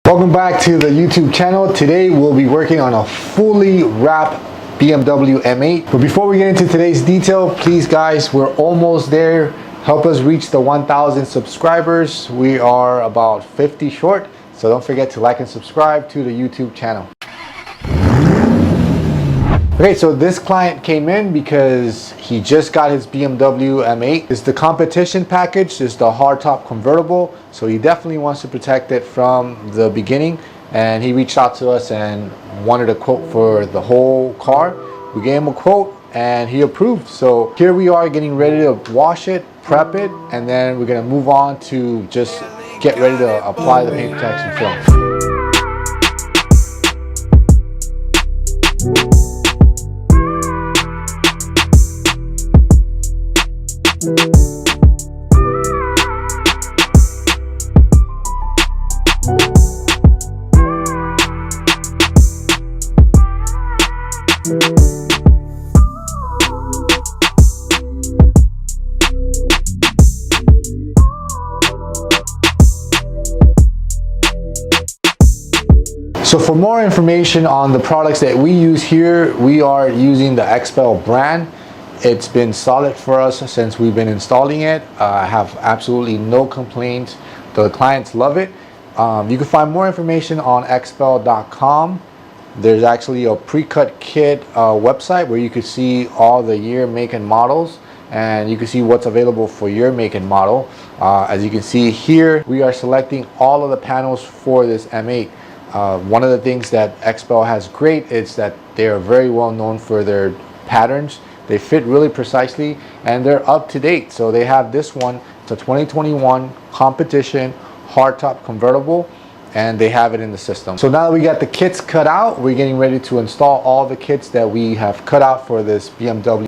Welcome back to the YouTube channel. Today we'll be working on a fully wrapped BMW M8. But before we get into today's detail, please guys, we're almost there. Help us reach the 1,000 subscribers. We are about 50 short, so don't forget to like and subscribe to the YouTube channel. Okay, so this client came in because he just got his BMW M8. It's the competition package, it's the hardtop convertible, so he definitely wants to protect it from the beginning. And he reached out to us and wanted a quote for the whole car. We gave him a quote and he approved. So here we are getting ready to wash it, prep it, and then we're gonna move on to just get ready to apply the paint protection film. So for more information on the products that we use here, we are using the Xpel brand. It's been solid for us since we've been installing it. I have absolutely no complaints. The clients love it. You can find more information on xpel.com. There's actually a pre-cut kit website where you can see all the year, make, and models, and you can see what's available for your make and model. As you can see here, we are selecting all of the panels for this M8. One of the things that Xpel has great is that they are very well known for their patterns. They fit really precisely and they're up to date. So they have this one, it's a 2021 competition hardtop convertible, and they have it in the system. So now that we got the kits cut out, we're getting ready to install all the kits that we have cut out for this BMW.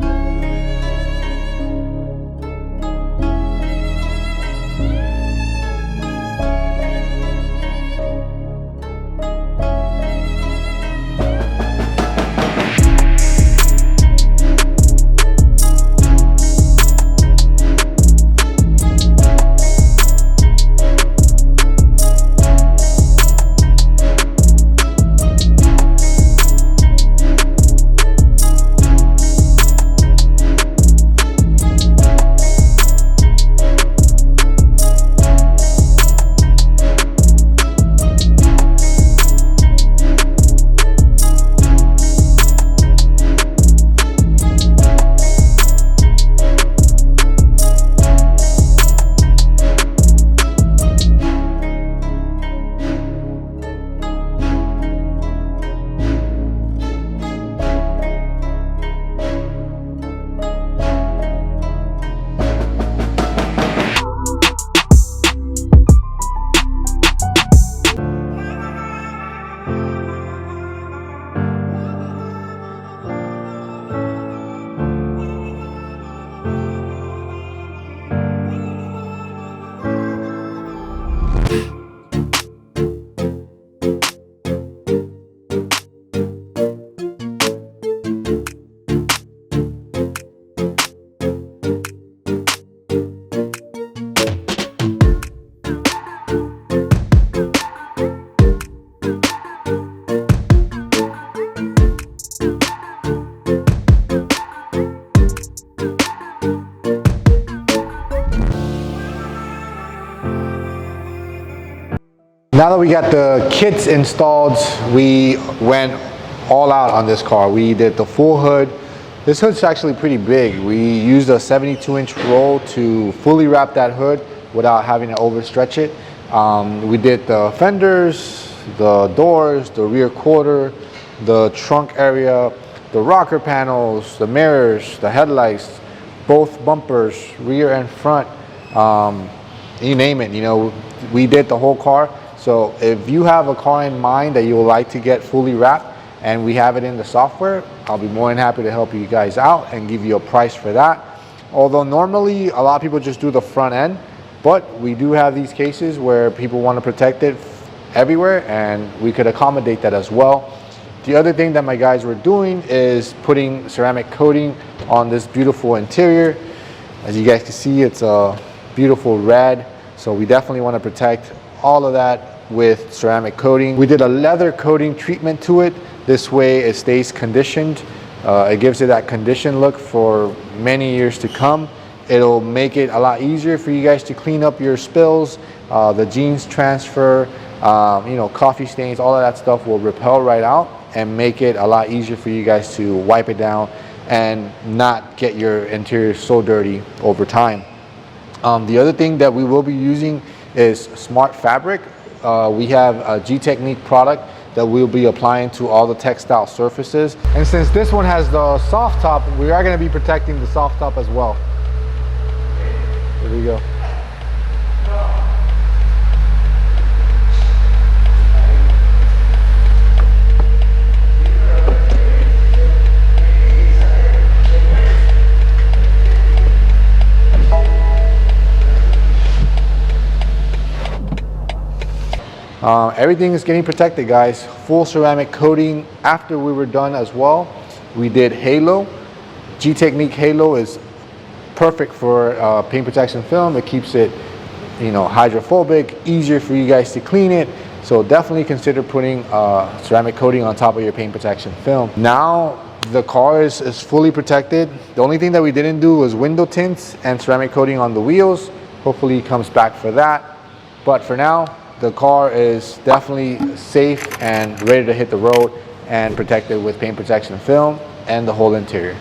Now that we got the kits installed, we went all out on this car. We did the full hood. This hood's actually pretty big. We used a 72-inch roll to fully wrap that hood without having to overstretch it. We did the fenders, the doors, the rear quarter, the trunk area, the rocker panels, the mirrors, the headlights, both bumpers, rear and front, you name it. You know, we did the whole car. So if you have a car in mind that you would like to get fully wrapped and we have it in the software, I'll be more than happy to help you guys out and give you a price for that. Although normally a lot of people just do the front end, but we do have these cases where people want to protect it everywhere and we could accommodate that as well. The other thing that my guys were doing is putting ceramic coating on this beautiful interior. As you guys can see, it's a beautiful red, so we definitely want to protect all of that with ceramic coating. We did a leather coating treatment to it. This way it stays conditioned. It gives it that conditioned look for many years to come. It'll make it a lot easier for you guys to clean up your spills, the jeans transfer, you know, coffee stains, all of that stuff will repel right out and make it a lot easier for you guys to wipe it down and not get your interior so dirty over time. The other thing that we will be using is smart fabric. We have a G-Technique product that we'll be applying to all the textile surfaces. And since this one has the soft top, we are going to be protecting the soft top as well. There we go. Everything is getting protected, guys. Full ceramic coating. After we were done as well, we did halo. G-Technique halo is perfect for paint protection film. It keeps it, you know, hydrophobic, easier for you guys to clean it. So definitely consider putting ceramic coating on top of your paint protection film. Now the car is fully protected. The only thing that we didn't do was window tints and ceramic coating on the wheels. Hopefully it comes back for that. But for now, the car is definitely safe and ready to hit the road and protected with paint protection film and the whole interior.